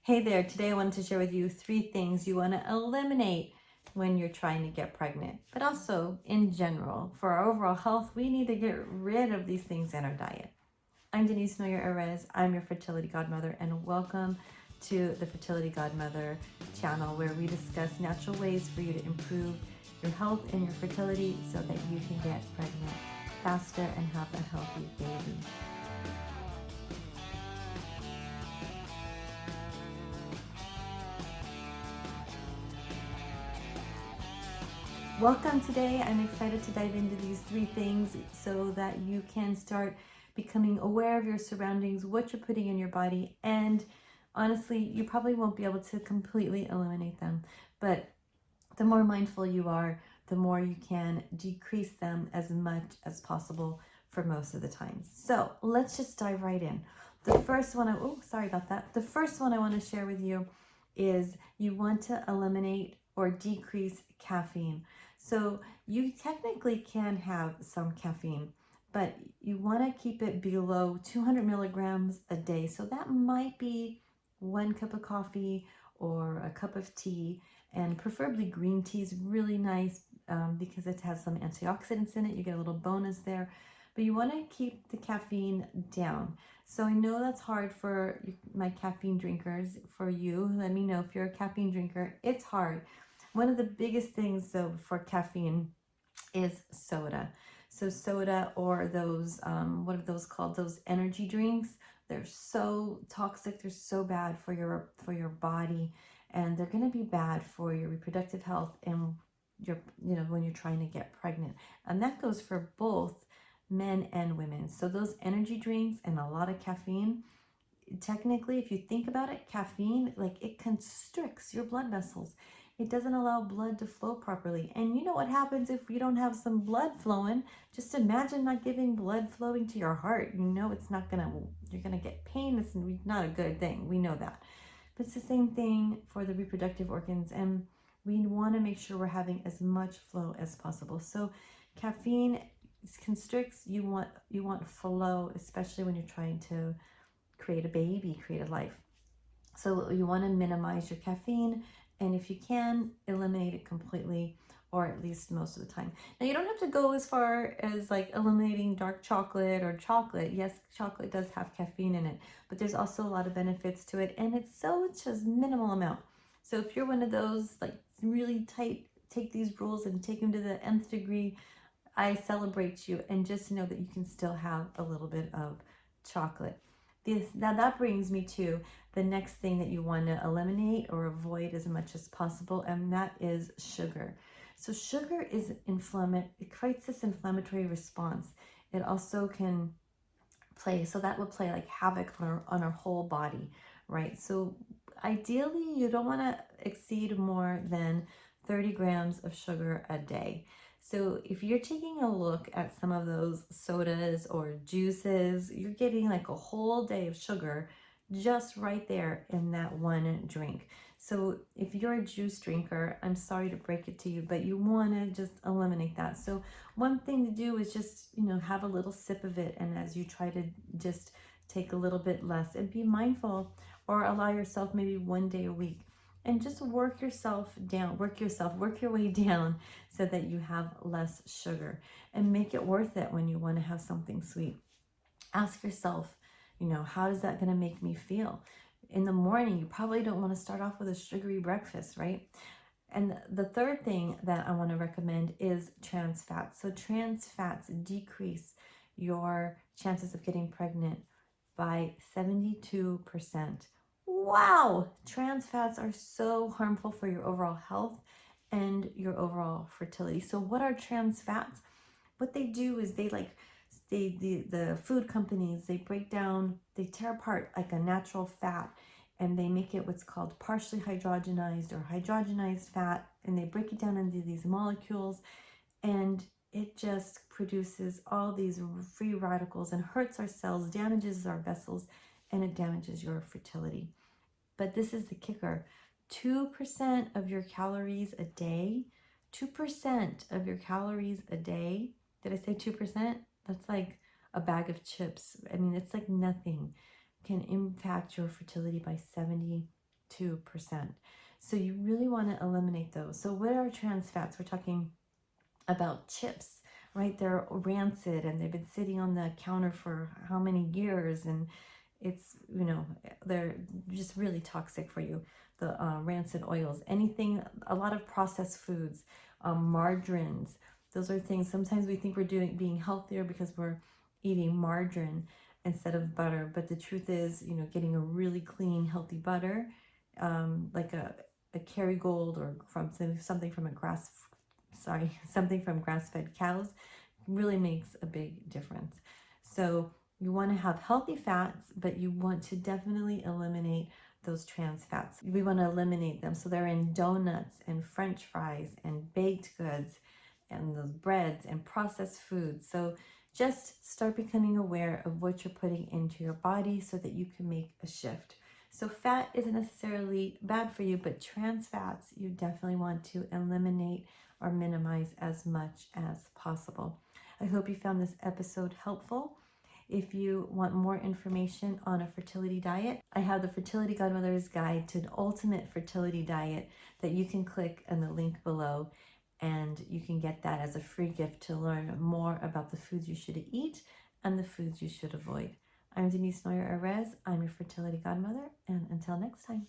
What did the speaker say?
Hey there, today I wanted to share with you 3 things you want to eliminate when you're trying to get pregnant. But also, in general, for our overall health, we need to get rid of these things in our diet. I'm Denise Noyer-Erez. I'm your fertility godmother, and welcome to the Fertility Godmother channel, where we discuss natural ways for you to improve your health and your fertility so that you can get pregnant faster and have a healthy baby. Welcome today. I'm excited to dive into these 3 things so that you can start becoming aware of your surroundings, what you're putting in your body, and honestly, you probably won't be able to completely eliminate them, but the more mindful you are, the more you can decrease them as much as possible for most of the time. So let's just dive right in. The first one, The first one I want to share with you is you want to eliminate or decrease caffeine. So you technically can have some caffeine, but you want to keep it below 200 milligrams a day. So that might be 1 cup of coffee or a cup of tea, and preferably green tea is really nice because it has some antioxidants in it. You get a little bonus there, but you want to keep the caffeine down. So I know that's hard for my caffeine drinkers. For you, let me know if you're a caffeine drinker. It's hard. One of the biggest things though for caffeine is soda. So soda, or those, what are those called? Those energy drinks. They're so toxic. They're so bad for your body, and they're going to be bad for your reproductive health and when you're trying to get pregnant. And that goes for both men and women. So those energy drinks and a lot of caffeine, technically, if you think about it, caffeine, like, it constricts your blood vessels. It doesn't allow blood to flow properly. And you know what happens if you don't have some blood flowing? Just imagine not giving blood flowing to your heart. You know you're gonna get pain. It's not a good thing. We know that. But it's the same thing for the reproductive organs, and we want to make sure we're having as much flow as possible. So caffeine constricts. You want flow, especially when you're trying to create a baby, create a life. So you want to minimize your caffeine, and if you can, eliminate it completely, or at least most of the time. Now, you don't have to go as far as like eliminating dark chocolate or chocolate. Yes, chocolate does have caffeine in it, but there's also a lot of benefits to it, and it's just minimal amount. So if you're one of those like really tight, take these rules and take them to the nth degree, I celebrate you, and just know that you can still have a little bit of chocolate. Now that brings me to the next thing that you want to eliminate or avoid as much as possible, and that is sugar. So sugar is it creates this inflammatory response. It also can that would play like havoc on our whole body, right? So ideally, you don't want to exceed more than 30 grams of sugar a day. So if you're taking a look at some of those sodas or juices, you're getting like a whole day of sugar just right there in that one drink. So if you're a juice drinker, I'm sorry to break it to you, but you want to just eliminate that. So one thing to do is just, have a little sip of it, and as you try to just take a little bit less, and be mindful, or allow yourself maybe 1 day a week, and just work your way down so that you have less sugar, and make it worth it when you want to have something sweet. Ask yourself, how is that going to make me feel? In the morning, you probably don't want to start off with a sugary breakfast, right? And the third thing that I want to recommend is trans fats. So trans fats decrease your chances of getting pregnant by 72%. Wow! Trans fats are so harmful for your overall health and your overall fertility. So what are trans fats? What they do is the food companies, they tear apart like a natural fat, and they make it what's called partially hydrogenized or hydrogenized fat, and they break it down into these molecules, and it just produces all these free radicals and hurts our cells, damages our vessels, and it damages your fertility. But this is the kicker. 2% of your calories a day, 2% of your calories a day, did I say 2%? That's like a bag of chips. I mean, it's like nothing, can impact your fertility by 72%. 2%. So you really want to eliminate those. So what are trans fats? We're talking about chips, right? They're rancid and they've been sitting on the counter for how many years, and it's, you know, they're just really toxic for you. The rancid oils, anything, a lot of processed foods, margarines, those are things. Sometimes we think we're being healthier because we're eating margarine instead of butter, but the truth is, you know, getting a really clean, healthy butter, like a Kerrygold, or from something from something from grass-fed cows, really makes a big difference. So you want to have healthy fats, but you want to definitely eliminate those trans fats. We want to eliminate them. So they're in donuts and French fries and baked goods and those breads and processed foods. So just start becoming aware of what you're putting into your body so that you can make a shift. So fat isn't necessarily bad for you, but trans fats you definitely want to eliminate or minimize as much as possible. I hope you found this episode helpful. If you want more information on a fertility diet, I have the Fertility Godmother's Guide to an Ultimate Fertility Diet that you can click on the link below, and you can get that as a free gift to learn more about the foods you should eat and the foods you should avoid. I'm Denise Neuer-Arez. I'm your fertility godmother, and until next time.